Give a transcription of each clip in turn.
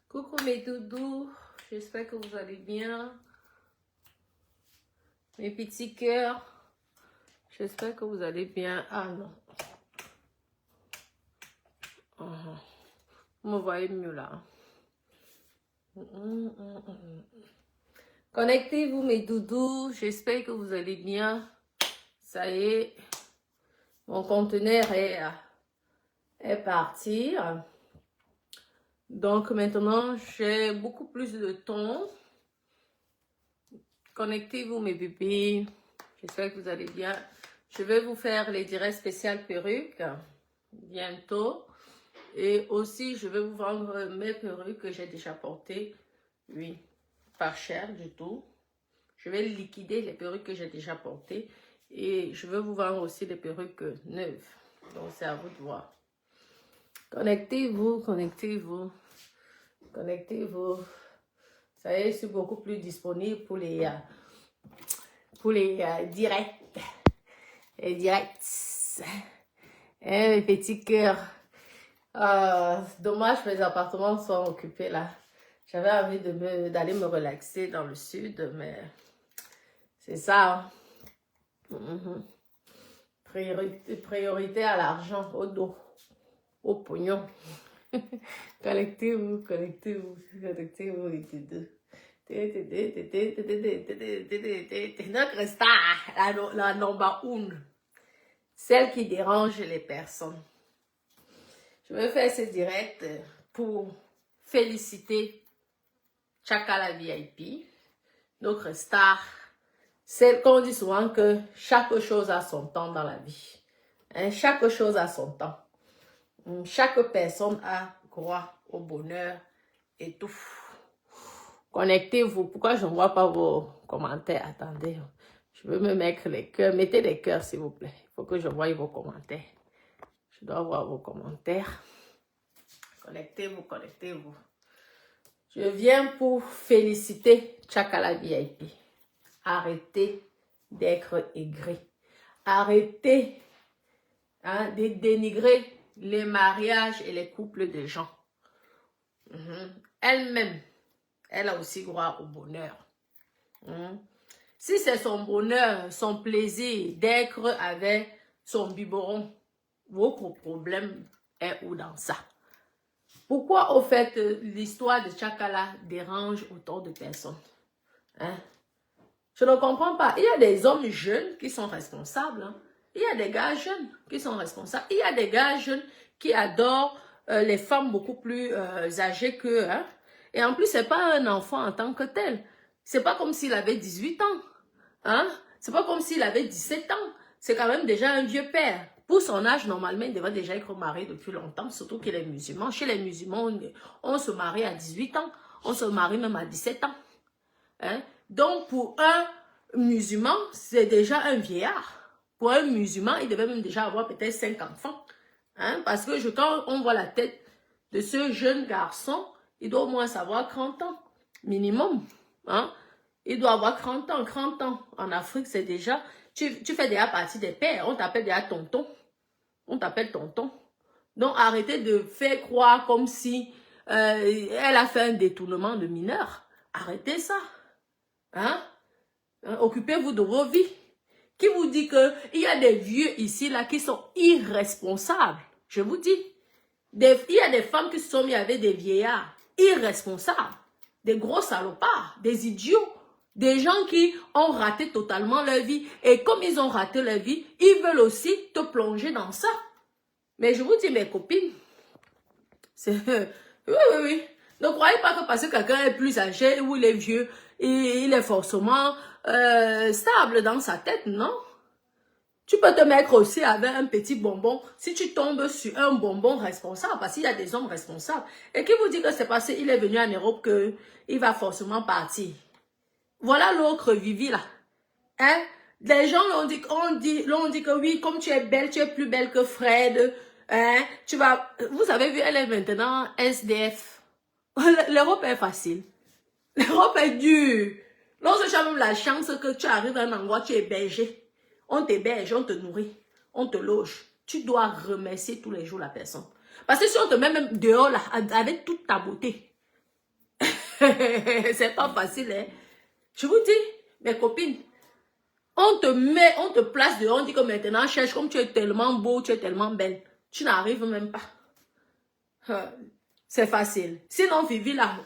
Coucou mes doudous, j'espère que vous allez bien. Mes petits cœurs, j'espère que vous allez bien. Ah non. Vous me voyez mieux là. Connectez-vous mes doudous, j'espère que vous allez bien. Ça y est, mon conteneur est parti. Donc maintenant, j'ai beaucoup plus de temps. Connectez-vous mes bébés, j'espère que vous allez bien. Je vais vous faire les directs spéciales perruques bientôt. Et aussi, je vais vous vendre mes perruques que j'ai déjà portées. Oui, pas cher du tout. Je vais liquider les perruques que j'ai déjà portées. Et je vais vous vendre aussi des perruques neuves. Donc, c'est à vous de voir. Connectez-vous, connectez-vous. Connectez-vous. Ça y est, je suis beaucoup plus disponible pour les directs. Les directs. Mes petits cœurs. Dommage, mes appartements sont occupés là. J'avais envie d'aller me relaxer dans le sud, mais c'est ça. Priorité à l'argent, au dos, au pognon. Connectez-vous, connectez-vous, connectez-vous les deux. Notre star, la number one, celle qui dérange les personnes. Je vais faire ce direct pour féliciter Chakala VIP, notre star. C'est qu'on dit souvent que chaque chose a son temps dans la vie. Chaque chose a son temps. Chaque personne a droit au bonheur et tout. Connectez-vous. Pourquoi je ne vois pas vos commentaires? Attendez, je veux me mettre les cœurs. Mettez les cœurs, s'il vous plaît. Il faut que je voie vos commentaires. Je dois voir vos commentaires. Connectez-vous, connectez-vous. Je viens pour féliciter Chakala VIP. Arrêtez d'être aigri. Arrêtez de dénigrer les mariages et les couples de gens. Elle-même, elle a aussi droit au bonheur. Si c'est son bonheur, son plaisir d'être avec son biberon, votre problème est où dans ça? Pourquoi au fait l'histoire de Chakala dérange autant de personnes? Je ne comprends pas. Il y a des hommes jeunes qui sont responsables. Il y a des gars jeunes qui sont responsables. Il y a des gars jeunes qui adorent les femmes beaucoup plus âgées qu'eux. Et en plus, ce n'est pas un enfant en tant que tel. Ce n'est pas comme s'il avait 18 ans. Ce n'est pas comme s'il avait 17 ans. C'est quand même déjà un vieux père. Pour son âge, normalement, il devrait déjà être marié depuis longtemps, surtout qu'il est musulman. Chez les musulmans, on se marie à 18 ans. On se marie même à 17 ans. Donc, pour un musulman, c'est déjà un vieillard. Pour un musulman, il devait même déjà avoir peut-être 5 enfants. Parce que quand on voit la tête de ce jeune garçon, il doit au moins avoir 30 ans, minimum. Il doit avoir 30 ans. 30 ans en Afrique, c'est déjà... Tu fais déjà partie des pères. On t'appelle déjà tonton. On t'appelle tonton. Donc, arrêtez de faire croire comme si elle a fait un détournement de mineur. Arrêtez ça. Occupez-vous de vos vies. Qui vous dit qu'il y a des vieux ici là qui sont irresponsables? Je vous dis. Il y a des femmes qui se sont mises avec des vieillards irresponsables. Des gros salopards, des idiots. Des gens qui ont raté totalement leur vie. Et comme ils ont raté leur vie, ils veulent aussi te plonger dans ça. Mais je vous dis, mes copines, oui. Ne croyez pas que parce que quelqu'un est plus âgé ou il est vieux, il est forcément stable dans sa tête, non? Tu peux te mettre aussi avec un petit bonbon si tu tombes sur un bonbon responsable, parce qu'il y a des hommes responsables. Et qui vous dit que c'est parce qu'il est venu en Europe qu'il va forcément partir? Voilà l'autre Vivi là. Les gens l'ont dit que oui, comme tu es belle, tu es plus belle que Fred. Vous avez vu, elle est maintenant SDF. L'Europe est facile. L'Europe est dure. Lorsque tu as même la chance que tu arrives à un endroit, tu es hébergé. On t'héberge, on te nourrit, on te loge. tu dois remercier tous les jours la personne. Parce que si on te met même dehors là, avec toute ta beauté, c'est pas facile, hein. Je vous dis, mes copines, on te place dehors, on dit que maintenant, cherche comme tu es tellement beau, tu es tellement belle. Tu n'arrives même pas. C'est facile. Sinon, Vivi, maman,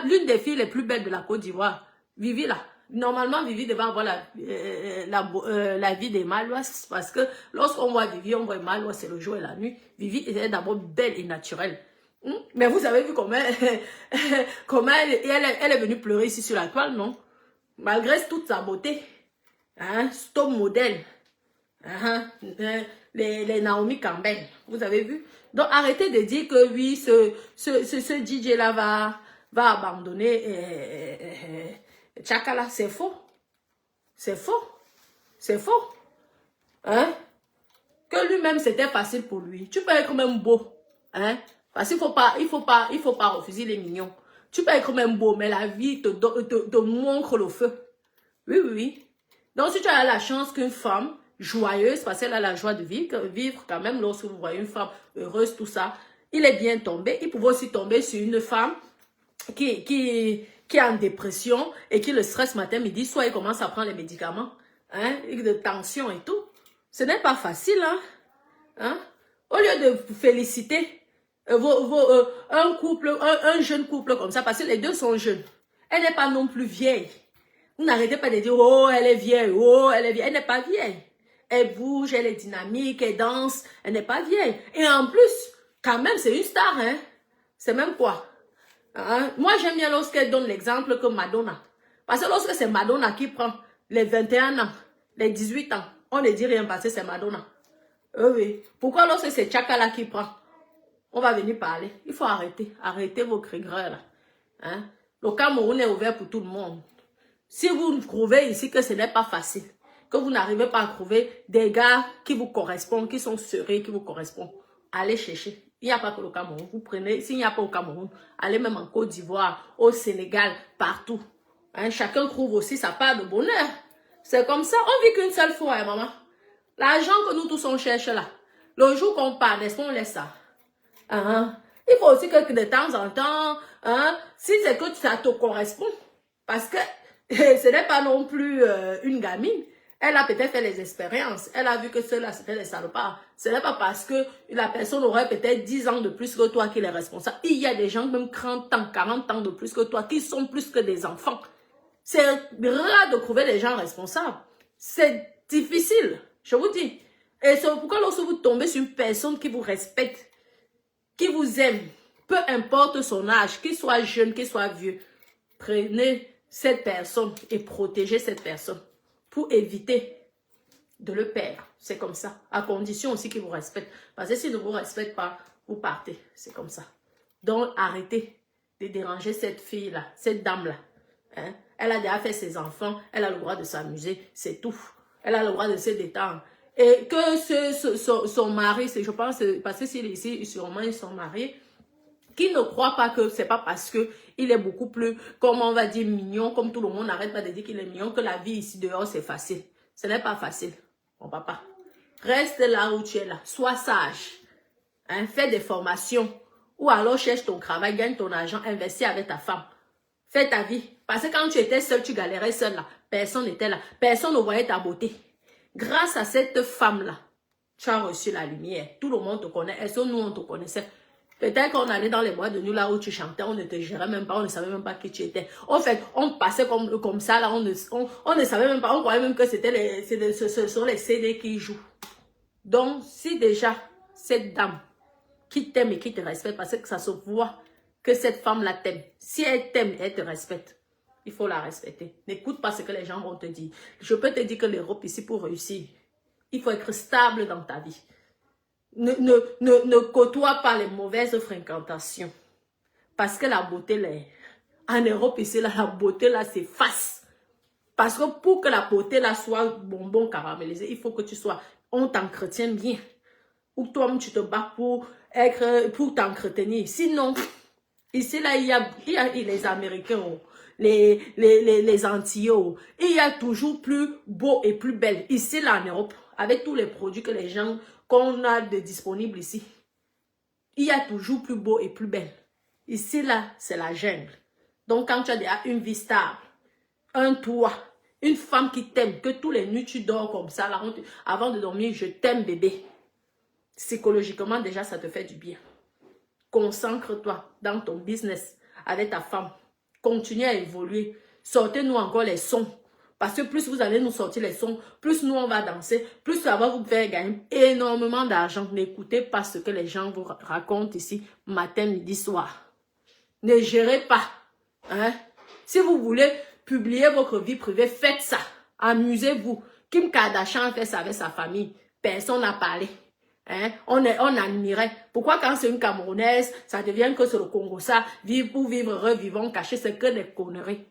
l'une des filles les plus belles de la Côte d'Ivoire, Vivi là, normalement, Vivi devait avoir la vie des Malois, parce que lorsqu'on voit Vivi, on voit Malois, c'est le jour et la nuit. Vivi était d'abord belle et naturelle. Mais vous avez vu comment elle est venue pleurer ici sur la toile, non? Malgré toute sa beauté. Hein? Top modèle. Les Naomi Campbell. Vous avez vu? Donc, arrêtez de dire que oui, ce DJ-là va abandonner Tchakala. C'est faux. C'est faux. C'est faux. Hein? Que lui-même, c'était facile pour lui. Tu peux être même beau. Hein? Parce qu'il il faut pas refuser les mignons. Tu peux être même beau, mais la vie te montre le feu. Oui, oui, oui. Donc, si tu as la chance qu'une femme joyeuse, parce qu'elle a la joie de vivre quand même, lorsque vous voyez une femme heureuse, tout ça, il est bien tombé. Il pouvait aussi tomber sur une femme qui est en dépression et qui le stress matin, midi, soit il commence à prendre les médicaments, hein, de tension et tout. Ce n'est pas facile, hein. Au lieu de féliciter un jeune couple comme ça, parce que les deux sont jeunes. Elle n'est pas non plus vieille. Vous n'arrêtez pas de dire, oh, elle est vieille, oh, elle est vieille. Elle n'est pas vieille. Elle bouge, elle est dynamique, elle danse. Elle n'est pas vieille. Et en plus, quand même, c'est une star, hein. C'est même quoi? Hein? Moi, j'aime bien lorsqu'elle donne l'exemple que Madonna. Parce que lorsque c'est Madonna qui prend les 21 ans, les 18 ans, on ne dit rien parce que c'est Madonna. Oui. Pourquoi lorsque c'est Tchakala qui prend? On va venir parler. Il faut arrêter. Arrêtez vos crigreurs là. Hein? Le Cameroun est ouvert pour tout le monde. Si vous trouvez ici que ce n'est pas facile, que vous n'arrivez pas à trouver des gars qui vous correspondent, qui sont sérieux, qui vous correspondent, allez chercher. Il n'y a pas que le Cameroun. Vous prenez, s'il n'y a pas au Cameroun, allez même en Côte d'Ivoire, au Sénégal, partout. Hein? Chacun trouve aussi sa part de bonheur. C'est comme ça. On vit qu'une seule fois, hein, maman. L'argent que nous tous on cherche là, le jour qu'on part, n'est-ce pas, on laisse ça. Il faut aussi que de temps en temps, si c'est que ça te correspond, parce que ce n'est pas non plus une gamine, elle a peut-être fait les expériences, elle a vu que ceux-là c'était des salopards. Ce n'est pas parce que la personne aurait peut-être 10 ans de plus que toi qu'il est responsable. Il y a des gens même 30 ans, 40 ans de plus que toi qui sont plus que des enfants. C'est rare de trouver des gens responsables. C'est difficile, je vous dis. Et c'est pourquoi lorsque vous tombez sur une personne qui vous respecte, qui vous aime, peu importe son âge, qu'il soit jeune, qu'il soit vieux, prenez cette personne et protégez cette personne pour éviter de le perdre. C'est comme ça, à condition aussi qu'il vous respecte. Parce que s'il ne vous respecte pas, vous partez. C'est comme ça. Donc, arrêtez de déranger cette fille-là, cette dame-là. Hein? Elle a déjà fait ses enfants, elle a le droit de s'amuser, c'est tout. Elle a le droit de se détendre. Et que son mari, je pense, parce que s'il est ici, sûrement ils sont mariés, qui ne croit pas que c'est pas parce que il est beaucoup plus, comme on va dire, mignon, comme tout le monde n'arrête pas de dire qu'il est mignon, que la vie ici dehors c'est facile. Ce n'est pas facile, mon papa. Reste là où tu es là, sois sage, hein, fais des formations, ou alors cherche ton travail, gagne ton argent, investis avec ta femme. Fais ta vie. Parce que quand tu étais seul, tu galérais seul là. Personne n'était là. Personne ne voyait ta beauté. Grâce à cette femme-là, tu as reçu la lumière. Tout le monde te connaît. Est-ce que nous, on te connaissait? Peut-être qu'on allait dans les boîtes de nuit là où tu chantais, on ne te gérait même pas, on ne savait même pas qui tu étais. En fait, on passait comme ça là, on ne savait même pas, on croyait même que ce sont les CD qui jouent. Donc, si déjà, cette dame qui t'aime et qui te respecte, parce que ça se voit que cette femme-là t'aime. Si elle t'aime, elle te respecte. Il faut la respecter. N'écoute pas ce que les gens vont te dire. Je peux te dire que l'Europe ici, pour réussir, il faut être stable dans ta vie. Ne côtoie pas les mauvaises fréquentations. Parce que la beauté, là, en Europe ici, là, la beauté, là, s'efface. Parce que pour que la beauté, là, soit bonbon caramélisé, il faut que tu sois, on t'entretienne bien. Ou toi-même, tu te bats pour t'entretenir. Sinon, ici, là, il y a les Américains, les Antillais, il y a toujours plus beau et plus belle. Ici, là, en Europe, avec tous les produits que les gens, qu'on a de disponibles ici, il y a toujours plus beau et plus belle. Ici, là, c'est la jungle. Donc, quand tu as déjà une vie stable, un toit, une femme qui t'aime, que tous les nuits tu dors comme ça, là, avant de dormir, je t'aime bébé. Psychologiquement, déjà, ça te fait du bien. Concentre-toi dans ton business avec ta femme. Continue à évoluer. Sortez-nous encore les sons. Parce que plus vous allez nous sortir les sons, plus nous on va danser, plus ça va vous faire gagner énormément d'argent. N'écoutez pas ce que les gens vous racontent ici, matin, midi, soir. Ne gérez pas. Hein? Si vous voulez publier votre vie privée, faites ça. Amusez-vous. Kim Kardashian fait ça avec sa famille. Personne n'a parlé. Hein? On admirait. Pourquoi quand c'est une Camerounaise, ça devient que c'est le Congo, ça, vivre pour vivre, revivons, cacher, c'est que des conneries.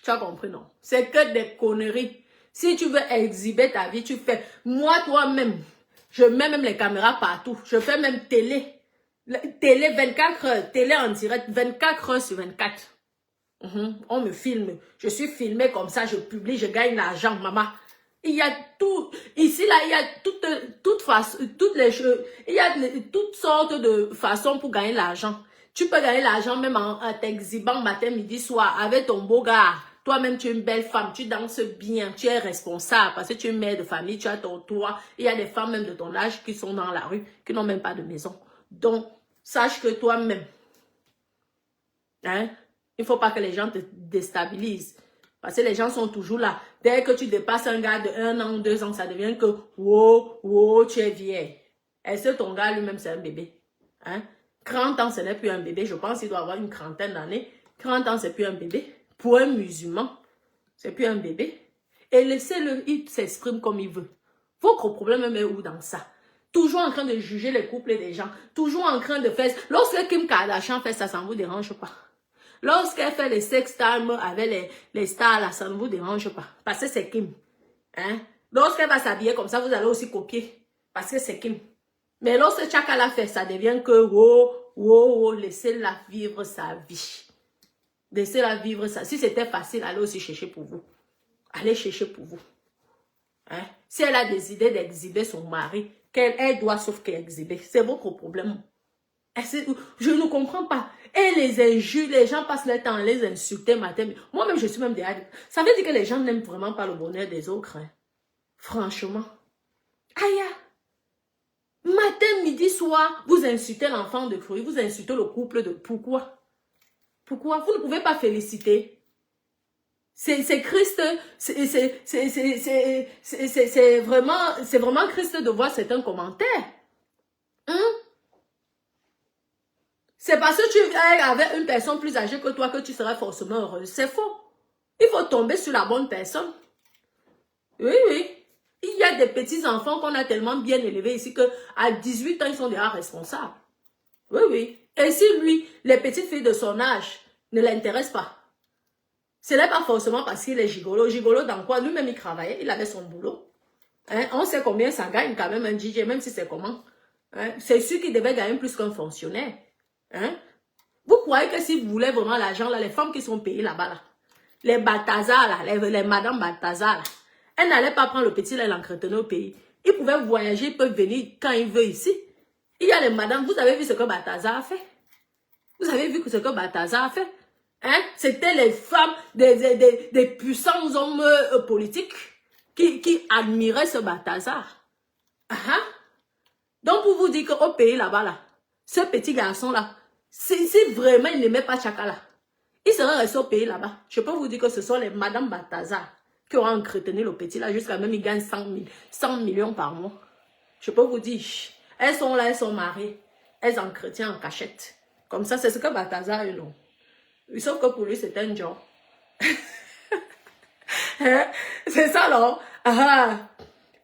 Tu as compris, non? C'est que des conneries. Si tu veux exhiber ta vie, tu fais. Moi, toi-même, je mets même les caméras partout. Je fais même télé. Télé 24 heures. Télé en direct 24 heures sur 24. On me filme. Je suis filmée comme ça, je publie, je gagne l'argent, maman. Il y a tout. Ici, là, il y a toutes les choses. Il y a toutes sortes de façons pour gagner l'argent. Tu peux gagner l'argent même en t'exhibant matin, midi, soir, avec ton beau gars. Toi-même, tu es une belle femme, tu danses bien, tu es responsable parce que tu es une mère de famille, tu as ton toit. Il y a des femmes même de ton âge qui sont dans la rue, qui n'ont même pas de maison. Donc, sache que toi-même, hein, il ne faut pas que les gens te déstabilisent. Parce que les gens sont toujours là. Dès que tu dépasses un gars de 1 an ou 2 ans, ça devient que, wow, tu es vieille. Est-ce que ton gars lui-même, c'est un bébé? Hein? 30 ans, ce n'est plus un bébé. Je pense qu'il doit avoir une trentaine d'années. 30 ans, c'est plus un bébé. Pour un musulman, c'est plus un bébé. Et laissez-le, il s'exprime comme il veut. Votre problème est où dans ça? Toujours en train de juger les couples des gens. Toujours en train de faire... Lorsque Kim Kardashian fait ça, ça ne vous dérange pas. Lorsqu'elle fait les sex time avec les stars, là, ça ne vous dérange pas. Parce que c'est Kim. Hein? Lorsqu'elle va s'habiller comme ça, vous allez aussi copier. Parce que c'est Kim. Mais lorsque Chaka l'a fait, ça devient que, laissez-la vivre sa vie. Laissez-la vivre ça. Si c'était facile, allez aussi chercher pour vous. Allez chercher pour vous. Hein? Si elle a des idées d'exhiber son mari, qu'elle doit sauf qu'exhiber. C'est votre problème. Je ne comprends pas. Et les injures, les gens passent leur temps à les insulter matin. Moi-même, je suis même derrière. Ça veut dire que les gens n'aiment vraiment pas le bonheur des autres. Hein? Franchement. Aïe! Matin, midi, soir, vous insultez l'enfant de fruits, vous insultez le couple de... Pourquoi? Pourquoi? Vous ne pouvez pas féliciter. C'est Christ, c'est vraiment Christ de voir certains commentaires. Hein? C'est parce que tu es avec une personne plus âgée que toi que tu seras forcément heureuse. C'est faux. Il faut tomber sur la bonne personne. Oui, oui. Il y a des petits enfants qu'on a tellement bien élevés ici qu'à 18 ans, ils sont déjà responsables. Oui, oui. Et si lui, les petites filles de son âge ne l'intéressent pas, ce n'est pas forcément parce qu'il est gigolo. Gigolo dans quoi? Lui-même, il travaillait, il avait son boulot. Hein? On sait combien ça gagne quand même un DJ, même si c'est comment. Hein? C'est sûr qu'il devait gagner plus qu'un fonctionnaire. Hein? Vous croyez que si vous voulez vraiment l'argent, là, les femmes qui sont payées là-bas, là, les Balthazar, là, les Madame Balthazar, là, elles n'allaient pas prendre le petit, là, l'entretenir au pays. Ils pouvaient voyager, ils peuvent venir quand ils veulent ici. Il y a les madames, vous avez vu ce que Balthazar a fait? Vous avez vu ce que Balthazar a fait? Hein? C'était les femmes des puissants hommes politiques qui admiraient ce Balthazar. Donc, pour vous dire qu'au pays là-bas, là, ce petit garçon-là, si vraiment il n'aimait pas Chaka là, il serait resté au pays là-bas. Je peux vous dire que ce sont les Madame Balthazar qui ont entretenu le petit là, jusqu'à même il gagne 100 millions par mois. Je peux vous dire, elles sont là, elles sont mariées, elles entretiennent en cachette. Comme ça, c'est ce que Balthazar est non. Sauf que pour lui, c'est un job. C'est ça, non?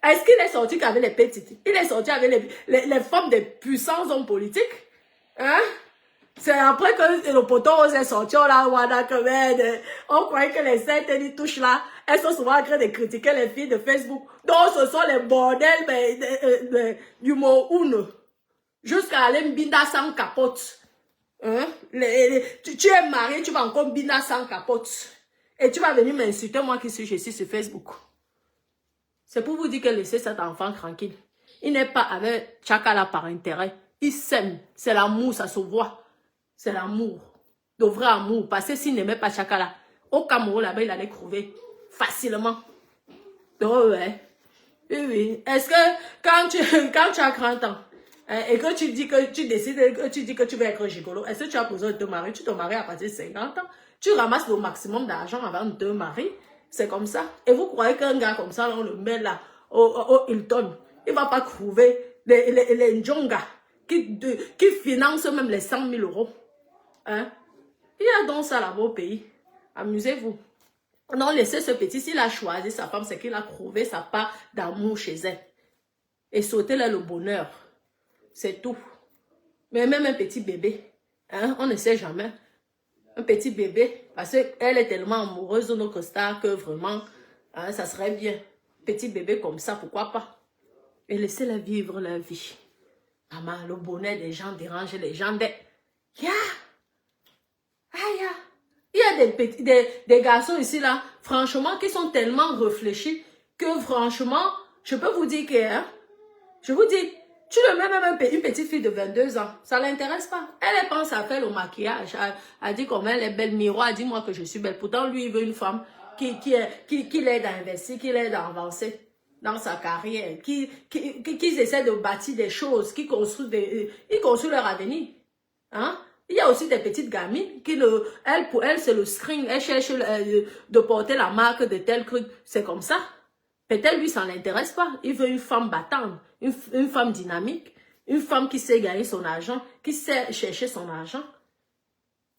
Est-ce qu'il est sorti qu'avec les petites? Il est sorti avec les femmes des puissants hommes politiques? Hein? C'est après que le poteau est sorti, là, on croyait que les certaines touches là, elles sont souvent en train de critiquer les filles de Facebook. Donc, ce sont les bordels du mot une. Jusqu'à aller mbinda sans capote. Hein? Tu es marié, tu vas encore mbinda sans capote. Et tu vas venir m'insulter, moi qui suis sur Facebook. C'est pour vous dire que laissez cet enfant tranquille. Il n'est pas avec Tchakala par intérêt. Il s'aime. C'est l'amour, ça se voit. C'est l'amour. Le vrai amour. Parce que s'il n'aimait pas Tchakala, au Cameroun, là-bas, il allait crever facilement. Donc, ouais. Oui, oui. Est-ce que quand tu as 30 ans, hein, et que tu dis que tu décides, que tu dis que tu veux être gigolo, est-ce que tu as besoin de te marier? Tu te maries à partir de 50 ans. Tu ramasses le maximum d'argent avant de te marier. C'est comme ça. Et vous croyez qu'un gars comme ça, on le met là, au Hilton, il ne va pas trouver les Njonga qui financent même les 100 000 euros. Hein? Il y a donc ça là-bas au pays. Amusez-vous. Non, laissez ce petit. S'il a choisi sa femme, c'est qu'il a trouvé sa part d'amour chez elle. Et sautez-le le bonheur. C'est tout. Mais même un petit bébé, hein, on ne sait jamais. Un petit bébé, parce qu'elle est tellement amoureuse de notre star que vraiment, hein, ça serait bien. Petit bébé comme ça, pourquoi pas? Et laissez-la vivre la vie. Maman, le bonheur des gens dérange les gens. Il y a des garçons ici, là, franchement, qui sont tellement réfléchis que franchement, je peux vous dire que, hein, je vous dis, tu le mets même une petite fille de 22 ans, ça ne l'intéresse pas. Elle pense à faire le maquillage, elle dit comment elle est belle, miroir, dis-moi que je suis belle. Pourtant, lui, il veut une femme qui l'aide à investir, qui l'aide à avancer dans sa carrière, qui essaie de bâtir des choses, qui construit leur avenir. Hein? Il y a aussi des petites gamines qui, pour elle, c'est le screen. Elle cherche de porter la marque de tel truc. C'est comme ça. Peut-être lui, ça ne l'intéresse pas. Il veut une femme battante, une femme dynamique, une femme qui sait gagner son argent, qui sait chercher son argent.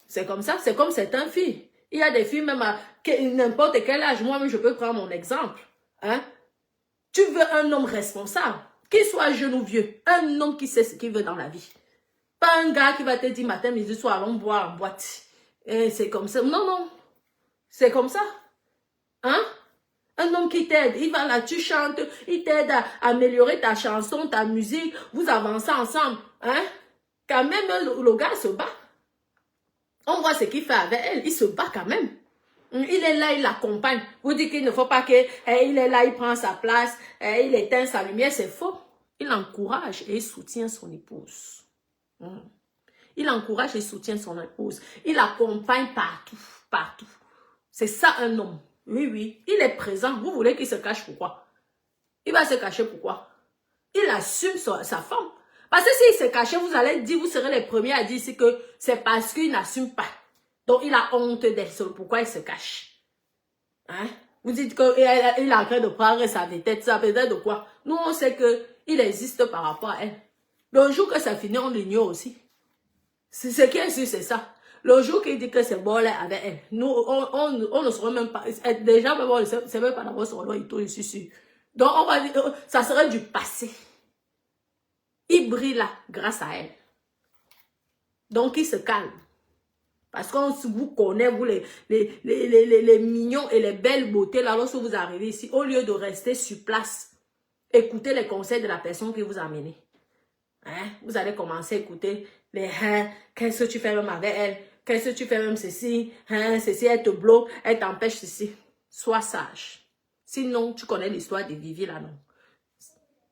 C'est comme ça. C'est comme certaines filles. Il y a des filles même à n'importe quel âge. Moi-même, je peux prendre mon exemple. Hein? Tu veux un homme responsable, qu'il soit jeune ou vieux. Un homme qui sait ce qu'il veut dans la vie. Pas un gars qui va te dire matin, midi, soir, allons boire en boîte. Et c'est comme ça. Non, non. C'est comme ça. Hein? Un homme qui t'aide, il va là, tu chantes, il t'aide à améliorer ta chanson, ta musique, vous avancez ensemble. Hein? Quand même, le gars se bat. On voit ce qu'il fait avec elle, il se bat quand même. Il est là, il l'accompagne. Vous dites qu'il ne faut pas qu'il est là, il prend sa place, il éteint sa lumière, c'est faux. Il encourage et il soutient son épouse. Il encourage et soutient son épouse. Il accompagne partout, partout. C'est ça un homme. Oui, oui. Il est présent. Vous voulez qu'il se cache pourquoi? Il va se cacher pourquoi? Il assume sa femme. Parce que s'il se cachait, vous allez dire, vous serez les premiers à dire ici que c'est parce qu'il n'assume pas. Donc il a honte d'elle seule. Pourquoi il se cache? Hein? Vous dites qu'il est en train de prendre sa tête, ça peut être de quoi? Nous, on sait qu'il existe par rapport à elle. Le jour que ça finit, on l'ignore aussi. Ce qui est sûr, c'est ça. Le jour qu'il dit que c'est bon là avec elle, nous, on ne saura même pas. Déjà, c'est même pas d'abord sur le je suis sûr. Donc, on va dire, ça serait du passé. Il brille là, grâce à elle. Donc, il se calme. Parce qu'on vous connaît, vous les mignons et les belles beautés, là, lorsque vous arrivez ici, au lieu de rester sur place, écoutez les conseils de la personne qui vous a amené. Hein? Vous allez commencer à écouter les hein, qu'est-ce que tu fais même avec elle? Qu'est-ce que tu fais même ceci? Hein, ceci, elle te bloque, elle t'empêche ceci. Sois sage. Sinon, tu connais l'histoire de Vivi là, non?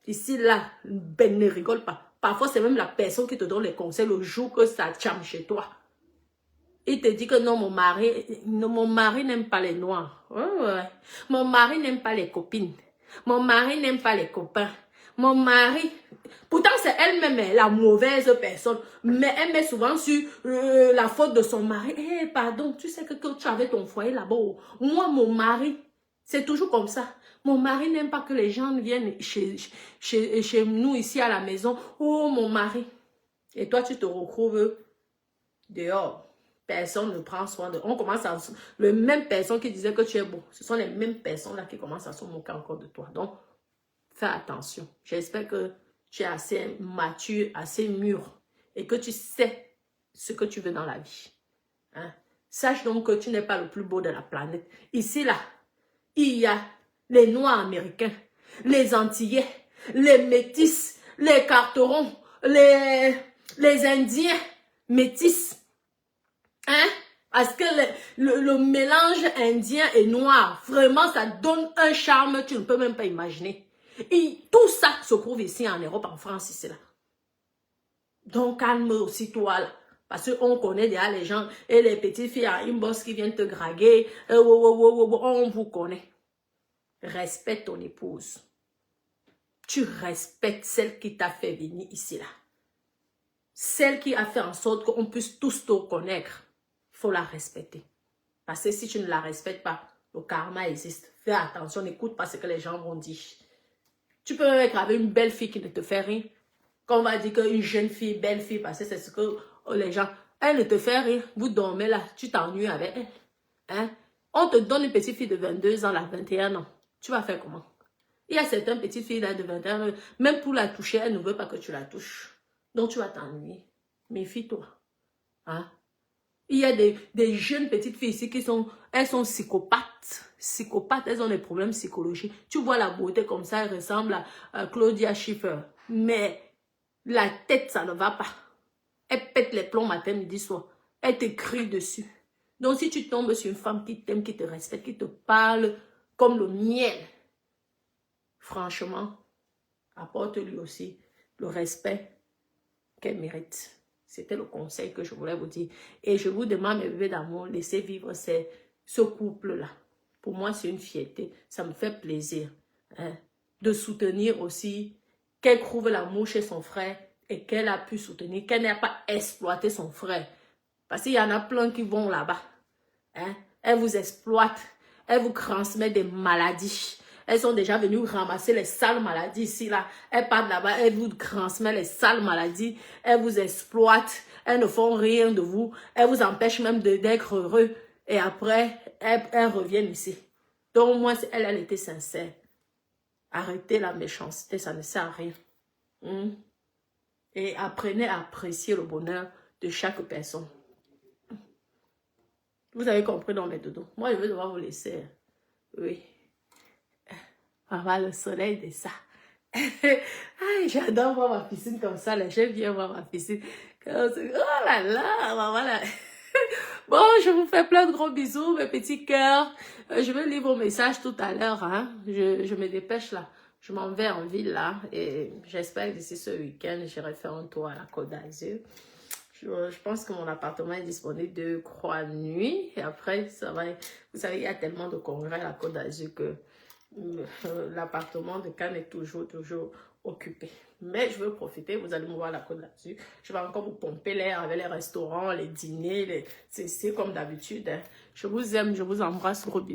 Ici, là, ben ne rigole pas. Parfois, c'est même la personne qui te donne les conseils le jour que ça tient chez toi. Il te dit que non, mon mari n'aime pas les noirs. Ouais, ouais. Mon mari n'aime pas les copines. Mon mari n'aime pas les copains. Mon mari, pourtant c'est elle-même la mauvaise personne, mais elle met souvent sur la faute de son mari. Eh, pardon, tu sais que tu avais ton foyer là-bas. Moi, mon mari, c'est toujours comme ça. Mon mari n'aime pas que les gens viennent chez nous ici à la maison. Oh, mon mari. Et toi, tu te retrouves dehors. Personne ne prend soin de... On commence à... Les mêmes personnes qui disaient que tu es beau, ce sont les mêmes personnes là qui commencent à se moquer encore de toi. Donc, fais attention. J'espère que tu es assez mature, assez mûr et que tu sais ce que tu veux dans la vie. Hein? Sache donc que tu n'es pas le plus beau de la planète. Ici, là, il y a les Noirs américains, les Antillais, les Métis, les Carterons, les Indiens métis. Hein? Parce que le mélange indien et noir, vraiment, ça donne un charme, tu ne peux même pas imaginer. Et tout ça se trouve ici en Europe, en France, ici, là. Donc, calme aussi toi, là. Parce qu'on connaît déjà les gens et les petites filles à inbox qui viennent te draguer. On vous connaît. Respecte ton épouse. Tu respectes celle qui t'a fait venir ici, là. Celle qui a fait en sorte qu'on puisse tous te connaître. Il faut la respecter. Parce que si tu ne la respectes pas, le karma existe. Fais attention, n'écoute pas ce que les gens vont dire. Tu peux même être avec une belle fille qui ne te fait rien. Quand on va dire qu'une jeune fille, belle fille, parce que c'est ce que les gens... Elle ne te fait rien. Vous dormez là, tu t'ennuies avec elle. Hein? On te donne une petite fille de 22 ans, là, 21 ans. Tu vas faire comment? Il y a certaines petites filles là de 21 ans, même pour la toucher, elle ne veut pas que tu la touches. Donc tu vas t'ennuyer. Méfie-toi. Hein? Il y a des jeunes petites filles ici qui sont, elles sont psychopathes. Psychopathes, elles ont des problèmes psychologiques. Tu vois la beauté comme ça, elle ressemble à Claudia Schiffer. Mais la tête, ça ne va pas. Elle pète les plombs matin, midi, soir. Elle te crie dessus. Donc si tu tombes sur une femme qui t'aime, qui te respecte, qui te parle comme le miel, franchement, apporte-lui aussi le respect qu'elle mérite. C'était le conseil que je voulais vous dire. Et je vous demande, mes bébés d'amour, laissez vivre ce couple-là. Pour moi, c'est une fierté. Ça me fait plaisir de soutenir aussi qu'elle trouve l'amour chez son frère et qu'elle a pu soutenir, qu'elle n'a pas exploité son frère. Parce qu'il y en a plein qui vont là-bas. Elle vous exploite. Elle vous transmet des maladies. Elles sont déjà venues ramasser les sales maladies ici, là. Elles partent là-bas, elles vous transmettent les sales maladies. Elles vous exploitent. Elles ne font rien de vous. Elles vous empêchent même d'être heureux. Et après, elles reviennent ici. Donc, moi, elle était sincère. Arrêtez la méchanceté, ça ne sert à rien. Et apprenez à apprécier le bonheur de chaque personne. Vous avez compris dans mes dodos. Moi, je vais devoir vous laisser. Oui. Avoir le soleil de ça. J'adore voir ma piscine comme ça. J'aime bien voir ma piscine. Oh là là, voilà. Bon, je vous fais plein de gros bisous, mes petits cœurs. Je vais lire vos messages tout à l'heure. Je me dépêche là. Je m'en vais en ville là. Et j'espère que d'ici ce week-end, j'irai faire un tour à la Côte d'Azur. Je pense que mon appartement est disponible 2-3 nuits. Et après, ça va. Vous savez, il y a tellement de congrès à la Côte d'Azur que l'appartement de Cannes est toujours occupé. Mais je veux profiter, vous allez me voir à la Côte d'Azur. Je vais encore vous pomper l'air avec les restaurants, les dîners, c'est comme d'habitude. Je vous aime, je vous embrasse, gros bisous.